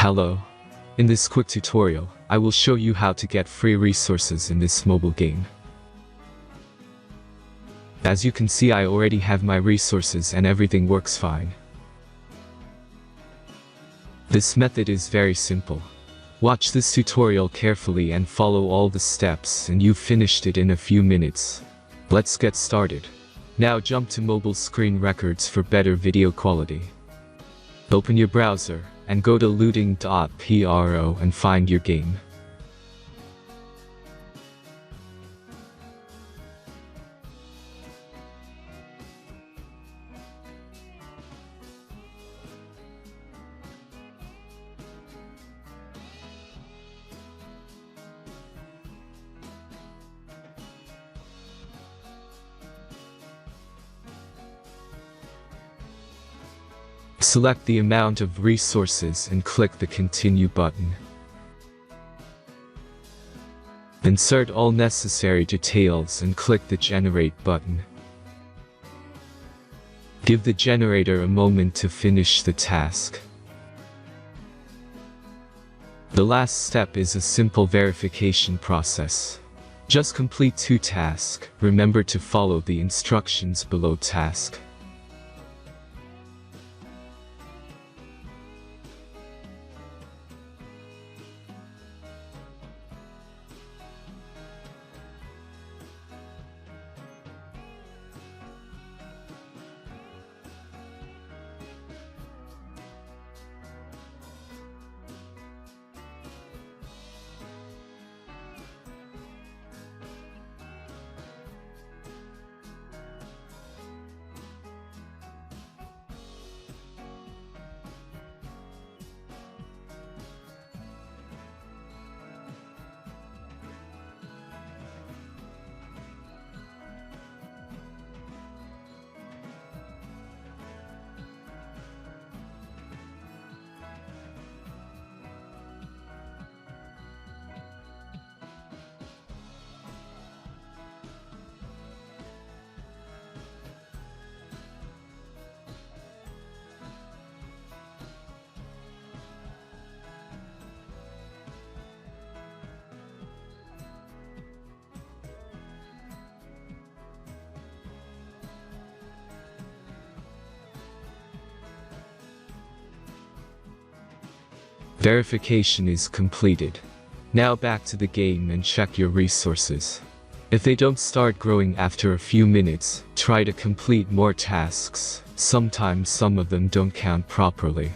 Hello. In this quick tutorial, I will show you how to get free resources in this mobile game. As you can see, I already have my resources and everything works fine. This method is very simple. Watch this tutorial carefully and follow all the steps and you've finished it in a few minutes. Let's get started. Now jump to mobile screen records for better video quality. Open your browser and go to looting.pro and find your game. Select the amount of resources and click the Continue button. Insert all necessary details and click the Generate button. Give the generator a moment to finish the task. The last step is a simple verification process. Just complete 2 tasks. Remember to follow the instructions below task. Verification is completed. Now back to the game and check your resources. If they don't start growing after a few minutes, try to complete more tasks. Sometimes some of them don't count properly.